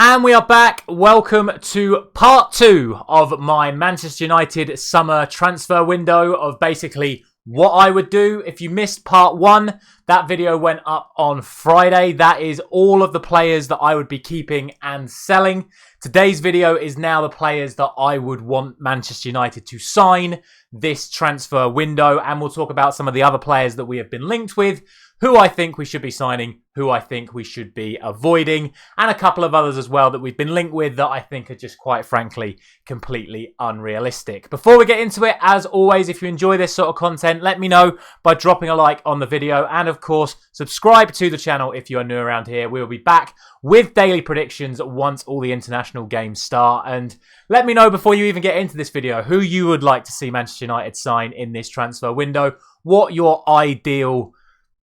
And we are back. Welcome to part 2 of my Manchester United summer transfer window of basically what I would do. If you missed part 1, that video went up on Friday. That is all of the players that I would be keeping and selling. Today's video is now the players that I would want Manchester United to sign this transfer window. And we'll talk about some of the other players that we have been linked with, who I think we should be signing, who I think we should be avoiding, and a couple of others as well that we've been linked with that I think are just quite frankly completely unrealistic. Before we get into it, as always, if you enjoy this sort of content, let me know by dropping a like on the video, and of course, subscribe to the channel if you are new around here. We will be back with daily predictions once all the international games start. And let me know before you even get into this video who you would like to see Manchester United sign in this transfer window, what your ideal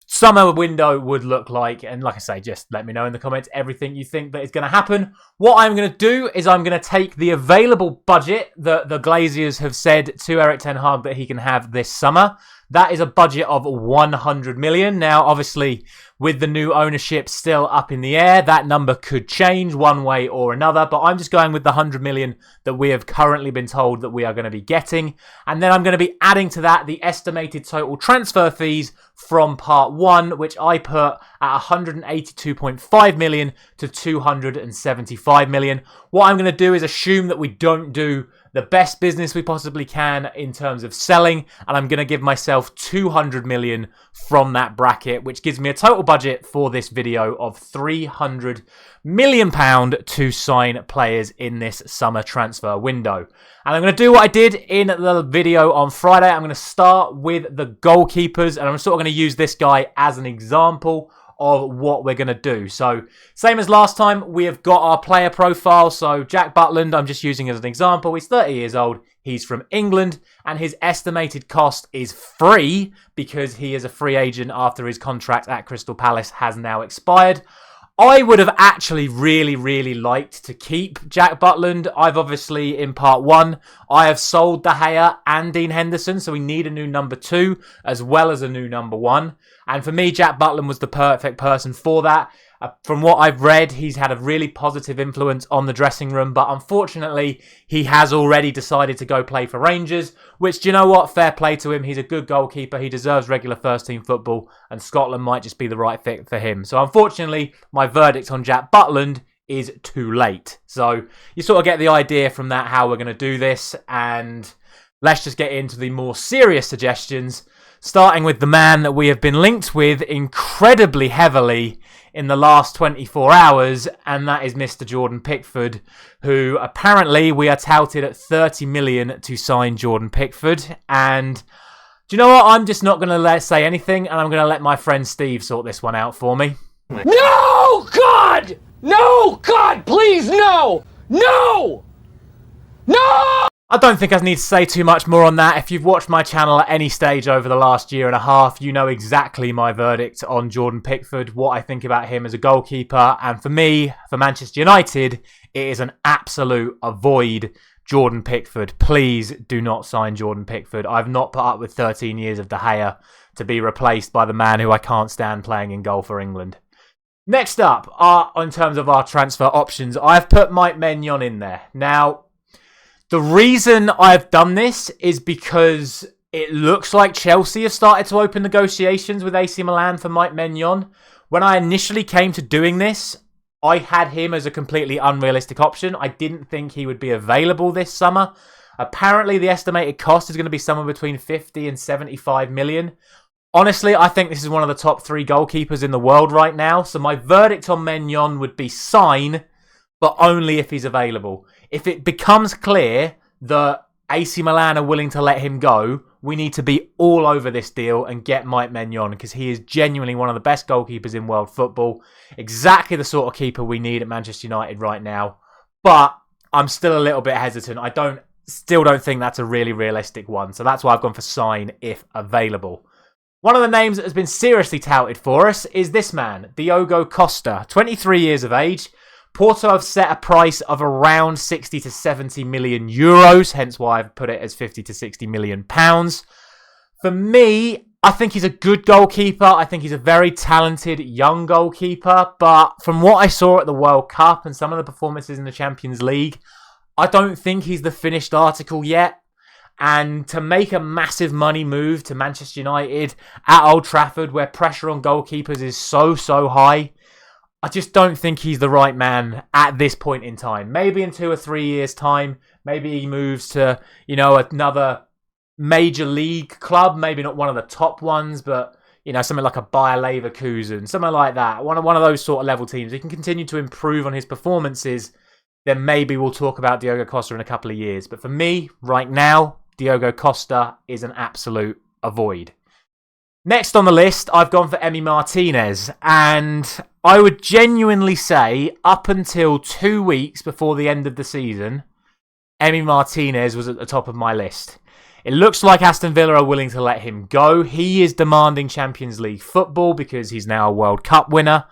summer window would look like. And like I say, just let me know in the comments everything you think that is going to happen. What I'm going to do is I'm going to take the available budget that the Glaziers have said to Erik ten Hag that he can have this summer. That is a budget of 100 million. Now, obviously, with the new ownership still up in the air, that number could change one way or another. But I'm just going with the 100 million that we have currently been told that we are going to be getting. And then I'm going to be adding to that the estimated total transfer fees from part 1, which I put at 182.5 million to 275 million. What I'm going to do is assume that we don't do the best business we possibly can in terms of selling, and I'm going to give myself 200 million from that bracket, which gives me a total budget for this video of 300 million pound to sign players in this summer transfer window. And I'm going to do what I did in the video on Friday. I'm going to start with the goalkeepers, and I'm sort of going to use this guy as an example of what we're going to do. So, same as last time, we have got our player profile. So, Jack Butland, I'm just using as an example. He's 30 years old. He's from England, and his estimated cost is free because he is a free agent after his contract at Crystal Palace has now expired. I would have actually really liked to keep Jack Butland. I've obviously, in part 1, I have sold De Gea and Dean Henderson, so we need a new number 2 as well as a new number 1. And for me, Jack Butland was the perfect person for that. From what I've read, he's had a really positive influence on the dressing room, but unfortunately, he has already decided to go play for Rangers, which, do you know what? Fair play to him. He's a good goalkeeper. He deserves regular first-team football, and Scotland might just be the right fit for him. So unfortunately, my verdict on Jack Butland is too late. So you sort of get the idea from that how we're going to do this, and let's just get into the more serious suggestions, starting with the man that we have been linked with incredibly heavily in the last 24 hours, and that is Mr. Jordan Pickford, who apparently we are touted at 30 million to sign Jordan Pickford. And do you know what? I'm just not going to say anything, and I'm going to let my friend Steve sort this one out for me. No, God! No, God, please, no! No! No! I don't think I need to say too much more on that. If you've watched my channel at any stage over the last year and a half, you know exactly my verdict on Jordan Pickford, what I think about him as a goalkeeper. And for me, for Manchester United, it is an absolute avoid Jordan Pickford. Please do not sign Jordan Pickford. I've not put up with 13 years of De Gea to be replaced by the man who I can't stand playing in goal for England. Next up, in terms of our transfer options, I've put Mike Maignan in there. Now, the reason I've done this is because it looks like Chelsea have started to open negotiations with AC Milan for Mike Maignan. When I initially came to doing this, I had him as a completely unrealistic option. I didn't think he would be available this summer. Apparently, the estimated cost is going to be somewhere between 50 and 75 million. Honestly, I think this is one of the top 3 goalkeepers in the world right now. So my verdict on Maignan would be sign, but only if he's available. If it becomes clear that AC Milan are willing to let him go, we need to be all over this deal and get Mike Maignan, because he is genuinely one of the best goalkeepers in world football. Exactly the sort of keeper we need at Manchester United right now. But I'm still a little bit hesitant. I still don't think that's a really realistic one. So that's why I've gone for sign if available. One of the names that has been seriously touted for us is this man, Diogo Costa, 23 years of age. Porto have set a price of around 60 to 70 million euros, hence why I've put it as 50 to 60 million pounds. For me, I think he's a good goalkeeper. I think he's a very talented young goalkeeper. But from what I saw at the World Cup and some of the performances in the Champions League, I don't think he's the finished article yet. And to make a massive money move to Manchester United at Old Trafford, where pressure on goalkeepers is so high, I just don't think he's the right man at this point in time. Maybe in 2 or 3 years' time, maybe he moves to, another major league club, maybe not one of the top ones, but, something like a Bayer Leverkusen, something like that. One of those sort of level teams. He can continue to improve on his performances, then maybe we'll talk about Diogo Costa in a couple of years. But for me, right now, Diogo Costa is an absolute avoid. Next on the list, I've gone for Emi Martinez. And I would genuinely say, up until 2 weeks before the end of the season, Emi Martinez was at the top of my list. It looks like Aston Villa are willing to let him go. He is demanding Champions League football because he's now a World Cup winner.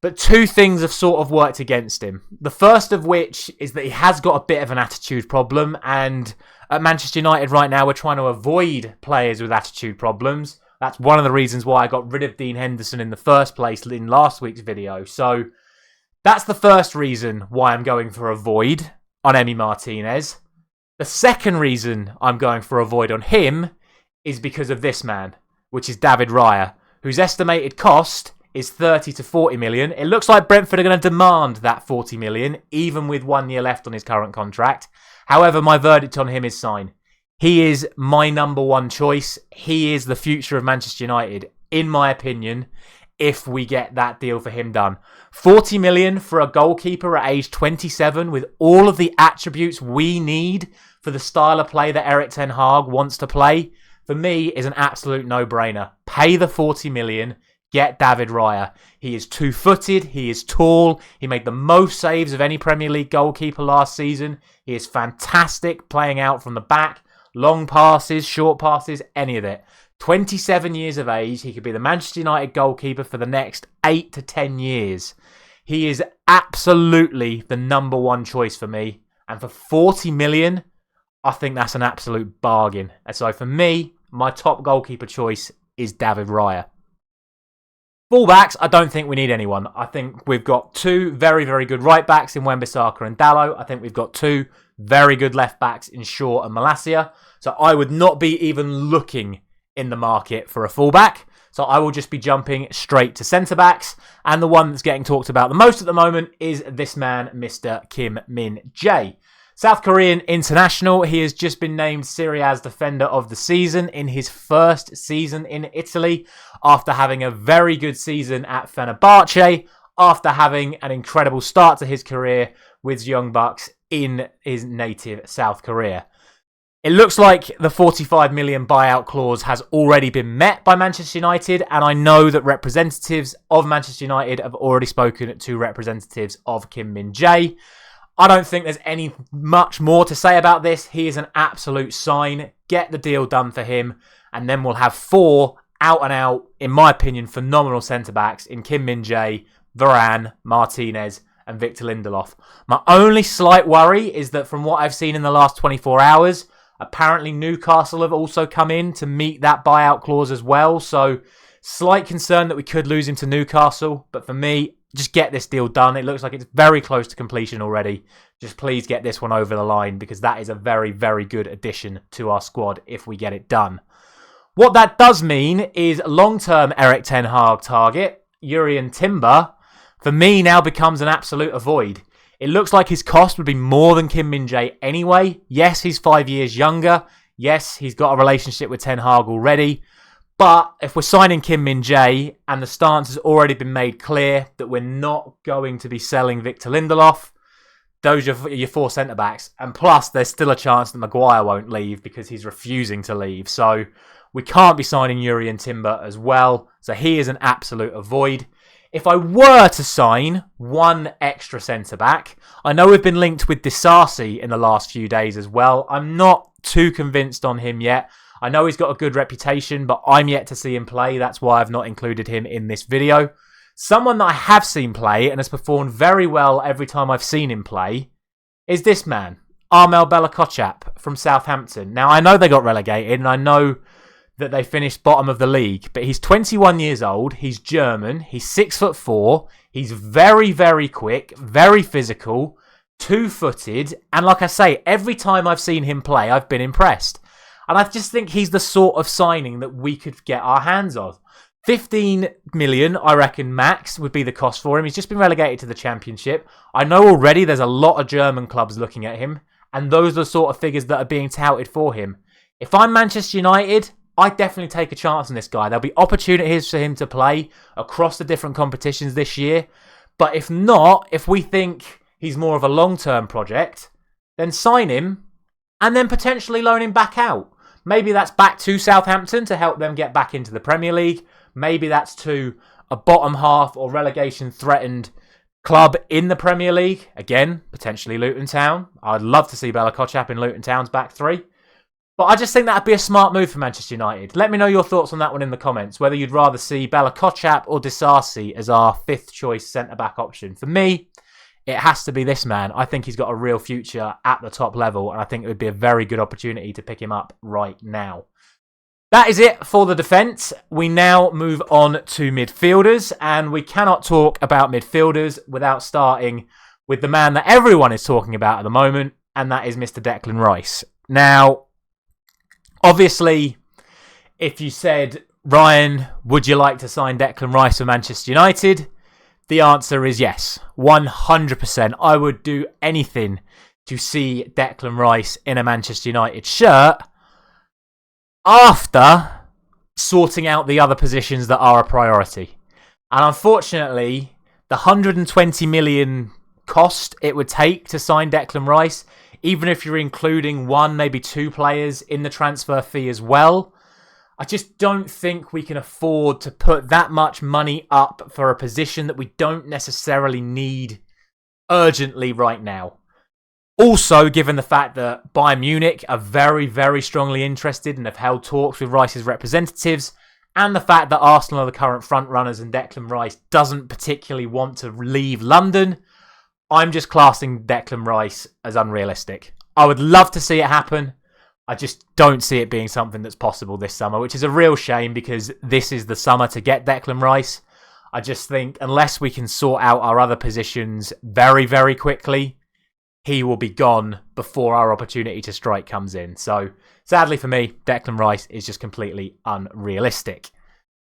But 2 things have sort of worked against him. The first of which is that he has got a bit of an attitude problem. And at Manchester United right now, we're trying to avoid players with attitude problems. That's one of the reasons why I got rid of Dean Henderson in the first place in last week's video. So that's the first reason why I'm going for a void on Emi Martinez. The second reason I'm going for a void on him is because of this man, which is David Raya, whose estimated cost is 30 to 40 million. It looks like Brentford are going to demand that 40 million, even with 1 year left on his current contract. However, my verdict on him is sign. He is my number one choice. He is the future of Manchester United, in my opinion, if we get that deal for him done. 40 million for a goalkeeper at age 27 with all of the attributes we need for the style of play that Erik ten Hag wants to play, for me, is an absolute no-brainer. Pay the 40 million. Get David Raya. He is 2-footed. He is tall. He made the most saves of any Premier League goalkeeper last season. He is fantastic playing out from the back. Long passes, short passes, any of it. 27 years of age. He could be the Manchester United goalkeeper for the next 8 to 10 years. He is absolutely the number one choice for me. And for 40 million, I think that's an absolute bargain. And so for me, my top goalkeeper choice is David Raya. Fullbacks, I don't think we need anyone. I think we've got 2 very, very good right backs in Wan-Bissaka and Dalot. I think we've got 2 very good left backs in Shaw and Malacia. So I would not be even looking in the market for a fullback. So I will just be jumping straight to centre backs. And the one that's getting talked about the most at the moment is this man, Mr. Kim Min-jae. South Korean international. He has just been named Serie A's Defender of the Season in his first season in Italy, after having a very good season at Fenerbahce, after having an incredible start to his career with Young Bucks in his native South Korea. It looks like the 45 million buyout clause has already been met by Manchester United, and I know that representatives of Manchester United have already spoken to representatives of Kim Min-jae. I don't think there's any much more to say about this. He is an absolute sign. Get the deal done for him, and then we'll have 4 out and out, in my opinion, phenomenal centre-backs in Kim Min-jae, Varane, Martinez and Victor Lindelof. My only slight worry is that from what I've seen in the last 24 hours, apparently Newcastle have also come in to meet that buyout clause as well. So slight concern that we could lose him to Newcastle. But for me, just get this deal done. It looks like it's very close to completion already. Just please get this one over the line, because that is a very, very good addition to our squad if we get it done. What that does mean is long-term Erik ten Hag target, Jurrien Timber, for me now becomes an absolute avoid. It looks like his cost would be more than Kim Min-jae anyway. Yes, he's 5 years younger. Yes, he's got a relationship with Ten Hag already. But if we're signing Kim Min-jae and the stance has already been made clear that we're not going to be selling Victor Lindelof, those are your 4 centre-backs. And plus, there's still a chance that Maguire won't leave because he's refusing to leave. So we can't be signing Jurrien Timber as well. So he is an absolute avoid. If I were to sign one extra centre-back, I know we've been linked with Disasi in the last few days as well. I'm not too convinced on him yet. I know he's got a good reputation, but I'm yet to see him play. That's why I've not included him in this video. Someone that I have seen play and has performed very well every time I've seen him play is this man, Armel Bella-Kotchap from Southampton. Now, I know they got relegated, and I know that they finished bottom of the league. But he's 21 years old. He's German. He's 6'4". He's very, very quick, very physical, two-footed. And like I say, every time I've seen him play, I've been impressed. And I just think he's the sort of signing that we could get our hands on. 15 million, I reckon, max would be the cost for him. He's just been relegated to the Championship. I know already there's a lot of German clubs looking at him, and those are the sort of figures that are being touted for him. If I'm Manchester United, I'd definitely take a chance on this guy. There'll be opportunities for him to play across the different competitions this year. But if not, if we think he's more of a long-term project, then sign him and then potentially loan him back out. Maybe that's back to Southampton to help them get back into the Premier League. Maybe that's to a bottom half or relegation threatened club in the Premier League. Again, potentially Luton Town. I'd love to see Bella Kotchap in Luton Town's back three. But I just think that'd be a smart move for Manchester United. Let me know your thoughts on that one in the comments. Whether you'd rather see Bella Kotchap or Disasi as our fifth choice centre-back option. For me, it has to be this man. I think he's got a real future at the top level. And I think it would be a very good opportunity to pick him up right now. That is it for the defence. We now move on to midfielders, and we cannot talk about midfielders without starting with the man that everyone is talking about at the moment, and that is Mr. Declan Rice. Now, obviously, if you said, Ryan, would you like to sign Declan Rice for Manchester United? The answer is yes, 100%. I would do anything to see Declan Rice in a Manchester United shirt, after sorting out the other positions that are a priority. And unfortunately, the 120 million cost it would take to sign Declan Rice, even if you're including one, maybe two players in the transfer fee as well, I just don't think we can afford to put that much money up for a position that we don't necessarily need urgently right now. Also, given the fact that Bayern Munich are very, very strongly interested and have held talks with Rice's representatives, and the fact that Arsenal are the current frontrunners and Declan Rice doesn't particularly want to leave London, I'm just classing Declan Rice as unrealistic. I would love to see it happen. I just don't see it being something that's possible this summer, which is a real shame because this is the summer to get Declan Rice. I just think unless we can sort out our other positions very, very quickly, he will be gone before our opportunity to strike comes in. So, sadly for me, Declan Rice is just completely unrealistic.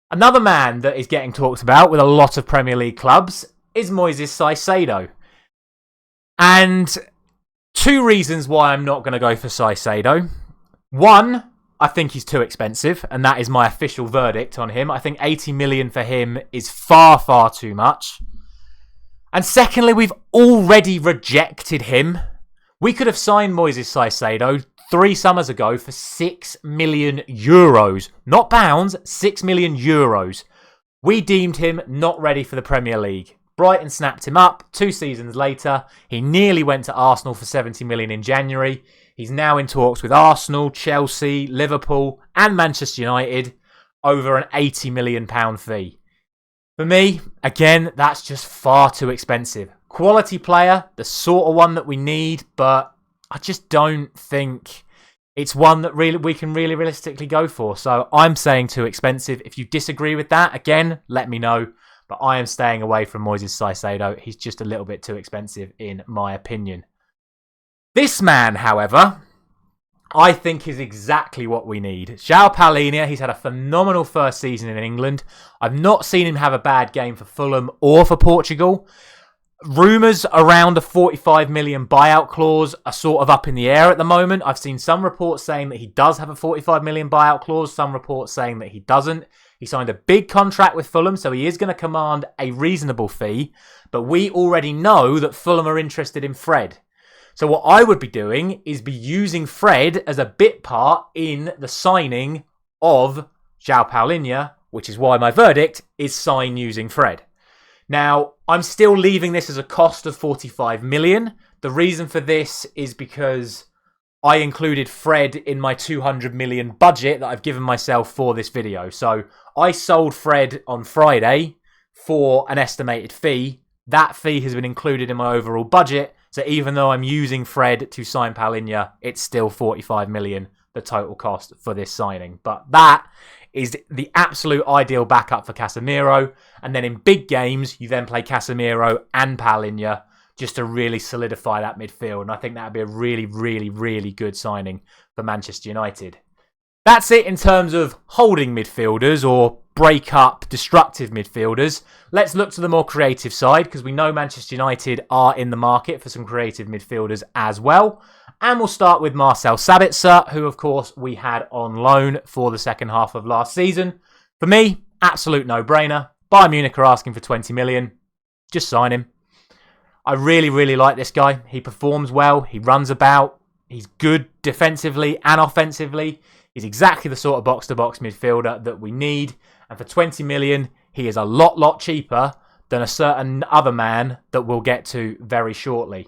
Another man that is getting talked about with a lot of Premier League clubs is Moises Caicedo. And two reasons why I'm not going to go for Caicedo. One, I think he's too expensive, and that is my official verdict on him. I think 80 million for him is far, far too much. And secondly, we've already rejected him. We could have signed Moises Caicedo 3 summers ago for 6 million euros. Not pounds, 6 million euros. We deemed him not ready for the Premier League. Brighton snapped him up 2 seasons later. He nearly went to Arsenal for 70 million in January. He's now in talks with Arsenal, Chelsea, Liverpool and Manchester United over an £80 million fee. For me, again, that's just far too expensive. Quality player, the sort of one that we need, but I just don't think it's one that really we can really realistically go for. So I'm saying too expensive. If you disagree with that, again, let me know. But I am staying away from Moises Caicedo. He's just a little bit too expensive in my opinion. This man, however, I think is exactly what we need. João Palhinha, he's had a phenomenal first season in England. I've not seen him have a bad game for Fulham or for Portugal. Rumours around a 45 million buyout clause are sort of up in the air at the moment. I've seen some reports saying that he does have a 45 million buyout clause, some reports saying that he doesn't. He signed a big contract with Fulham, so he is going to command a reasonable fee. But we already know that Fulham are interested in Fred. So what I would be doing is be using Fred as a bit part in the signing of João Palhinha, which is why my verdict is sign using Fred. Now, I'm still leaving this as a cost of 45 million. The reason for this is because I included Fred in my 200 million budget that I've given myself for this video. So I sold Fred on Friday for an estimated fee. That fee has been included in my overall budget. So even though I'm using Fred to sign Palhinha, it's still 45 million the total cost for this signing. But that is the absolute ideal backup for Casemiro. And then in big games, you then play Casemiro and Palhinha just to really solidify that midfield. And I think that would be a really, really, really good signing for Manchester United. That's it in terms of holding midfielders or break up destructive midfielders. Let's look to the more creative side, because we know Manchester United are in the market for some creative midfielders as well. And we'll start with Marcel Sabitzer, who of course we had on loan for the second half of last season. For me, absolute no-brainer. Bayern Munich are asking for 20 million. Just sign him. I really, really like this guy. He performs well. He runs about. He's good defensively and offensively. He's exactly the sort of box-to-box midfielder that we need. And for 20 million, he is a lot cheaper than a certain other man that we'll get to very shortly.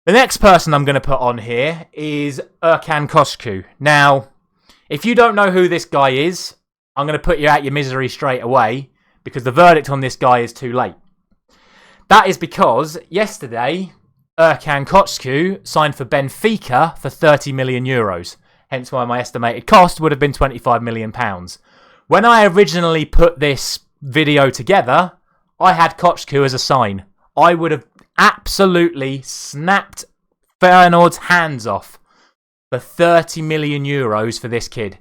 The next person I'm going to put on here is Erkan Koşku. Now, if you don't know who this guy is, I'm going to put you out your misery straight away, because the verdict on this guy is too late. That is because yesterday, Erkan Koşku signed for Benfica for 30 million euros. Hence why my estimated cost would have been £25 million. When I originally put this video together, I had Koşku as a sign. I would have absolutely snapped Feyenoord's hands off for 30 million euros for this kid.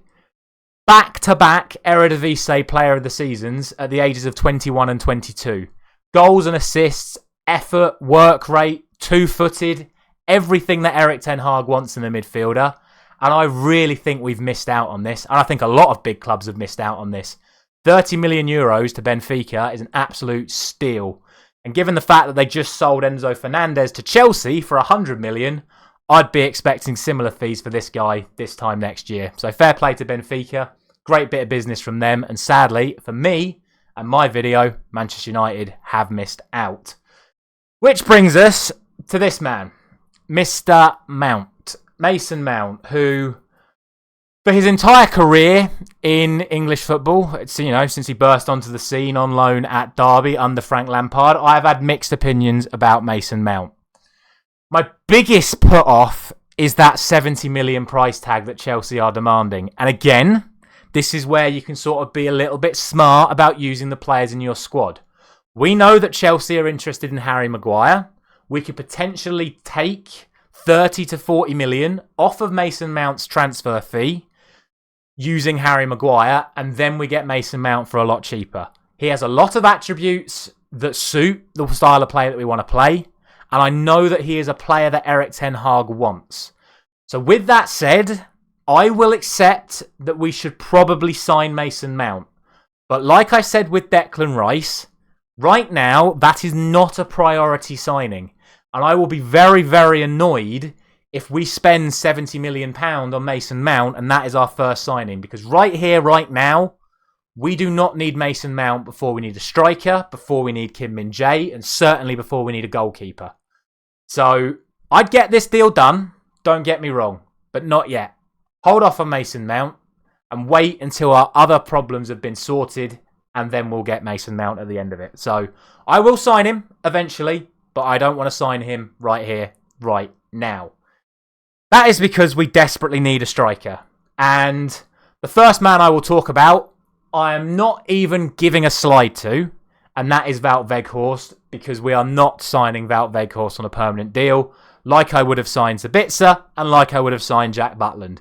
Back-to-back Eredivisie Player of the Seasons at the ages of 21 and 22. Goals and assists, effort, work rate, two-footed, everything that Erik ten Hag wants in a midfielder. And I really think we've missed out on this. And I think a lot of big clubs have missed out on this. 30 million euros to Benfica is an absolute steal. And given the fact that they just sold Enzo Fernandez to Chelsea for 100 million, I'd be expecting similar fees for this guy this time next year. So fair play to Benfica. Great bit of business from them. And sadly, for me and my video, Manchester United have missed out. Which brings us to this man, Mr. Mount. Mason Mount, who for his entire career in English football, since he burst onto the scene on loan at Derby under Frank Lampard, I've had mixed opinions about Mason Mount. My biggest put off is that 70 million price tag that Chelsea are demanding. And again, this is where you can sort of be a little bit smart about using the players in your squad. We know that Chelsea are interested in Harry Maguire. We could potentially take 30 to 40 million off of Mason Mount's transfer fee using Harry Maguire, and then we get Mason Mount for a lot cheaper. He has a lot of attributes that suit the style of play that we want to play, and I know that he is a player that Erik ten Hag wants. So with that said, I will accept that we should probably sign Mason Mount. But like I said with Declan Rice, right now, that is not a priority signing. And I will be very, very annoyed if we spend £70 million on Mason Mount and that is our first signing. Because right here, right now, we do not need Mason Mount before we need a striker, before we need Kim Min-jae, and certainly before we need a goalkeeper. So I'd get this deal done, don't get me wrong, but not yet. Hold off on Mason Mount and wait until our other problems have been sorted, and then we'll get Mason Mount at the end of it. So I will sign him eventually, but I don't want to sign him right here, right now. That is because we desperately need a striker. And the first man I will talk about, I am not even giving a slide to, and that is Wout Weghorst, because we are not signing Wout Weghorst on a permanent deal, like I would have signed Sabitzer, and like I would have signed Jack Butland.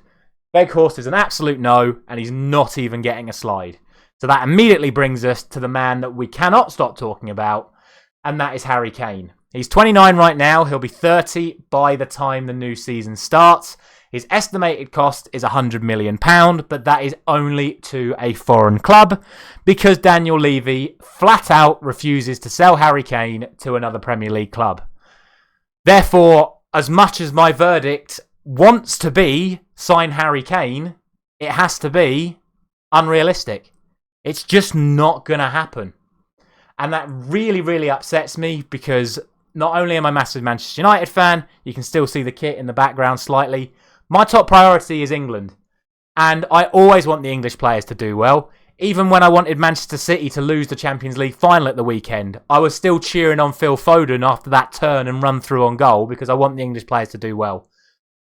Weghorst is an absolute no, and he's not even getting a slide. So that immediately brings us to the man that we cannot stop talking about, and that is Harry Kane. He's 29 right now. He'll be 30 by the time the new season starts. His estimated cost is £100 million, but that is only to a foreign club because Daniel Levy flat out refuses to sell Harry Kane to another Premier League club. Therefore, as much as my verdict wants to be sign Harry Kane, it has to be unrealistic. It's just not going to happen. And that really, really upsets me because not only am I a massive Manchester United fan, you can still see the kit in the background slightly. My top priority is England. And I always want the English players to do well. Even when I wanted Manchester City to lose the Champions League final at the weekend, I was still cheering on Phil Foden after that turn and run through on goal because I want the English players to do well.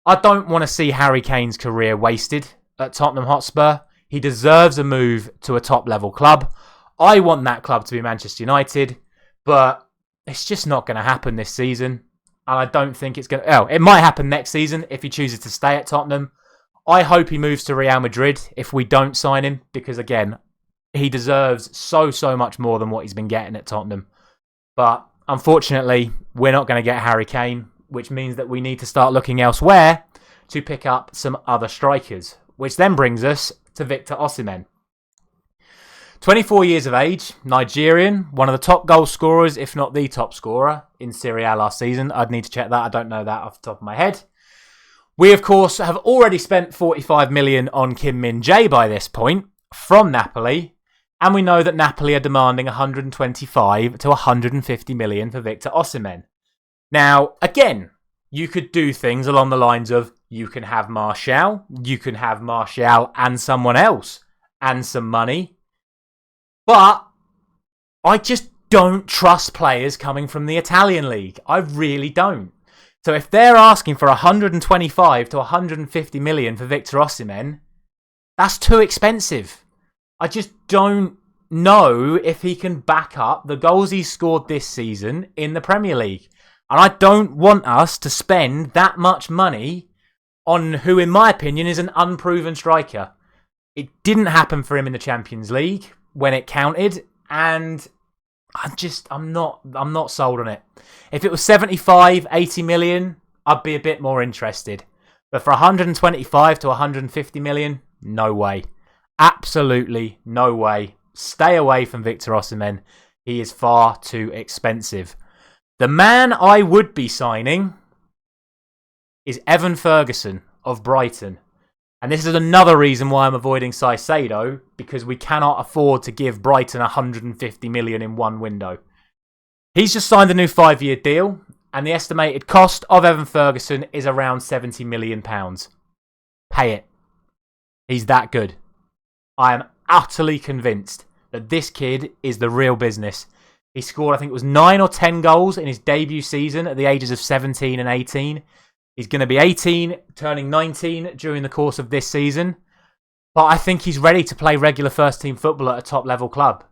I don't want to see Harry Kane's career wasted at Tottenham Hotspur. He deserves a move to a top-level club. I want that club to be Manchester United, but it's just not going to happen this season. And I don't think it's going to... Oh, it might happen next season if he chooses to stay at Tottenham. I hope he moves to Real Madrid if we don't sign him, because, again, he deserves so much more than what he's been getting at Tottenham. But, unfortunately, we're not going to get Harry Kane, which means that we need to start looking elsewhere to pick up some other strikers, which then brings us to Victor Osimhen. 24 years of age, Nigerian, one of the top goal scorers, if not the top scorer in Serie A last season. I'd need to check that. I don't know that off the top of my head. We, of course, have already spent 45 million on Kim Min-jae by this point from Napoli, and we know that Napoli are demanding 125 to 150 million for Victor Osimhen. Now, again, you could do things along the lines of you can have Martial and someone else and some money. But I just don't trust players coming from the Italian league. I really don't. So if they're asking for 125 to 150 million for Victor Osimhen, that's too expensive. I just don't know if he can back up the goals he's scored this season in the Premier League. And I don't want us to spend that much money on who, in my opinion, is an unproven striker. It didn't happen for him in the Champions League when it counted, and I'm not sold on it. If it was 75, 80 million, I'd be a bit more interested. But for 125 to 150 million, no way. Absolutely no way. Stay away from Victor Osimhen. He is far too expensive. The man I would be signing is Evan Ferguson of Brighton. And this is another reason why I'm avoiding Caicedo, because we cannot afford to give Brighton 150 million in one window. He's just signed a new 5-year deal, and the estimated cost of Evan Ferguson is around £70 million. Pay it. He's that good. I am utterly convinced that this kid is the real business. He scored, I think it was 9 or 10 goals in his debut season at the ages of 17 and 18. He's going to be 18, turning 19 during the course of this season. But I think he's ready to play regular first-team football at a top-level club.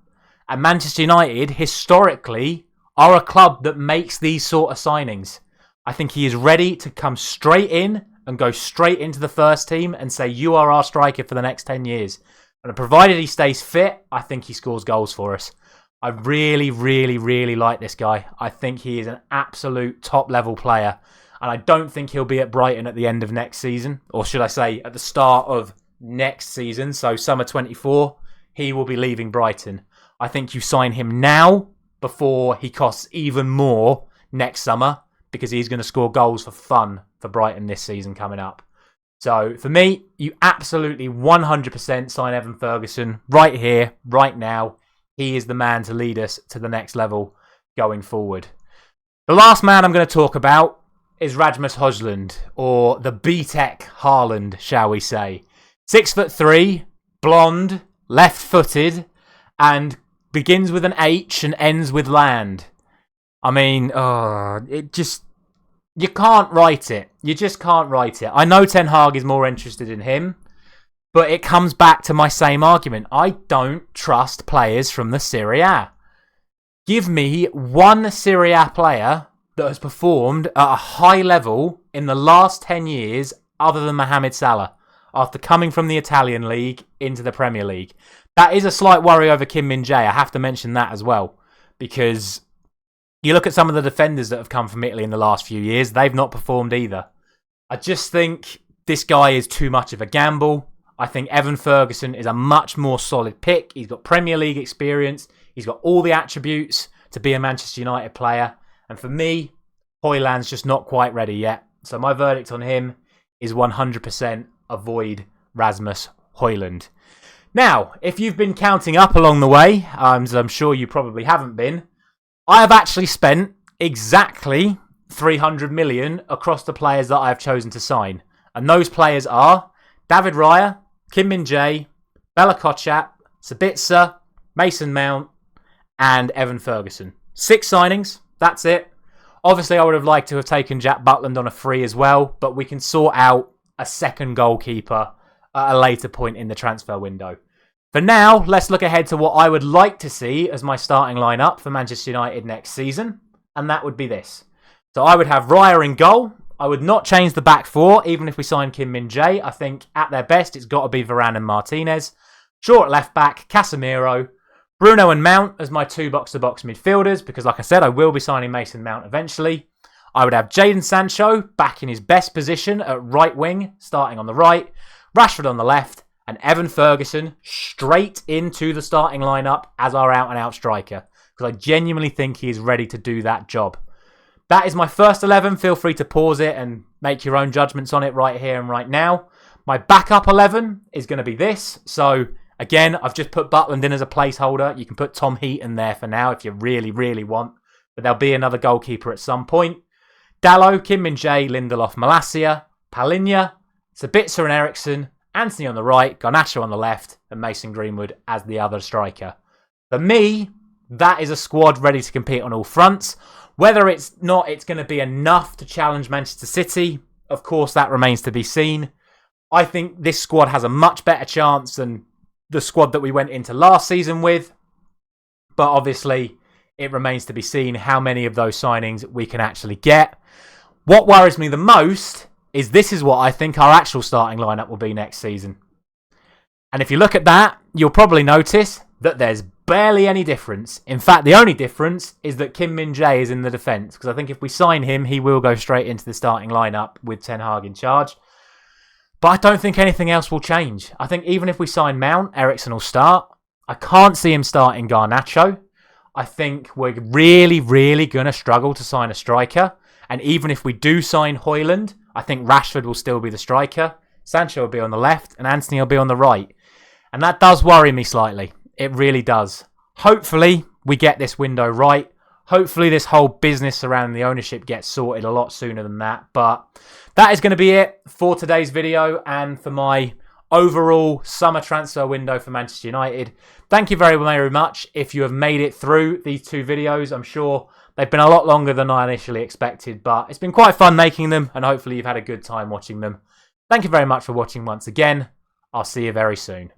And Manchester United, historically, are a club that makes these sort of signings. I think he is ready to come straight in and go straight into the first team and say, you are our striker for the next 10 years. And provided he stays fit, I think he scores goals for us. I really like this guy. I think he is an absolute top-level player. And I don't think he'll be at Brighton at the end of next season. Or should I say, at the start of next season. So summer 24, he will be leaving Brighton. I think you sign him now before he costs even more next summer. Because he's going to score goals for fun for Brighton this season coming up. So for me, you absolutely 100% sign Evan Ferguson right here, right now. He is the man to lead us to the next level going forward. The last man I'm going to talk about is Rasmus Højlund, or the B-Tech Haaland, shall we say. 6'3", blonde, left-footed, and begins with an H and ends with land. I mean, you can't write it. You just can't write it. I know Ten Hag is more interested in him, but it comes back to my same argument. I don't trust players from the Serie A. Give me one Serie A player that has performed at a high level in the last 10 years other than Mohamed Salah after coming from the Italian league into the Premier League. That is a slight worry over Kim Min-jae. I have to mention that as well, because you look at some of the defenders that have come from Italy in the last few years, they've not performed either. I just think this guy is too much of a gamble. I think Evan Ferguson is a much more solid pick. He's got Premier League experience. He's got all the attributes to be a Manchester United player. And for me, Højlund's just not quite ready yet. So my verdict on him is 100% avoid Rasmus Højlund. Now, if you've been counting up along the way, as I'm sure you probably haven't been, I have actually spent exactly 300 million across the players that I have chosen to sign. And those players are David Raya, Kim Min-jae, Bella Kotchap, Sabitzer, Mason Mount, and Evan Ferguson. 6 signings. That's it. Obviously, I would have liked to have taken Jack Butland on a free as well, but we can sort out a second goalkeeper at a later point in the transfer window. For now, let's look ahead to what I would like to see as my starting lineup for Manchester United next season, and that would be this. So I would have Raya in goal. I would not change the back four, even if we sign Kim Min-jae. I think at their best, it's got to be Varane and Martinez. Shaw at left back, Casemiro, Bruno and Mount as my two box-to-box midfielders, because like I said, I will be signing Mason Mount eventually. I would have Jadon Sancho back in his best position at right wing, starting on the right, Rashford on the left, and Evan Ferguson straight into the starting lineup as our out-and-out striker, because I genuinely think he is ready to do that job. That is my first 11. Feel free to pause it and make your own judgments on it right here and right now. My backup 11 is going to be this. So, again, I've just put Butland in as a placeholder. You can put Tom Heaton there for now if you really, really want. But there'll be another goalkeeper at some point. Dalot, Kim Min-jae, Lindelof, Malacia, Palinha, Sabitzer and Eriksson, Anthony on the right, Garnacho on the left, and Mason Greenwood as the other striker. For me, that is a squad ready to compete on all fronts. Whether it's going to be enough to challenge Manchester City, of course, that remains to be seen. I think this squad has a much better chance than the squad that we went into last season with. But obviously, it remains to be seen how many of those signings we can actually get. What worries me the most is this is what I think our actual starting lineup will be next season. And if you look at that, you'll probably notice that there's barely any difference. In fact, the only difference is that Kim Min-jae is in the defence, because I think if we sign him, he will go straight into the starting lineup with Ten Hag in charge. But I don't think anything else will change. I think even if we sign Mount, Eriksson will start. I can't see him starting Garnacho. I think we're really, really going to struggle to sign a striker. And even if we do sign Højlund, I think Rashford will still be the striker. Sancho will be on the left and Anthony will be on the right. And that does worry me slightly. It really does. Hopefully, we get this window right. Hopefully, this whole business surrounding the ownership gets sorted a lot sooner than that. But that is going to be it for today's video and for my overall summer transfer window for Manchester United. Thank you very, very much if you have made it through these two videos. I'm sure they've been a lot longer than I initially expected, but it's been quite fun making them, and hopefully you've had a good time watching them. Thank you very much for watching once again. I'll see you very soon.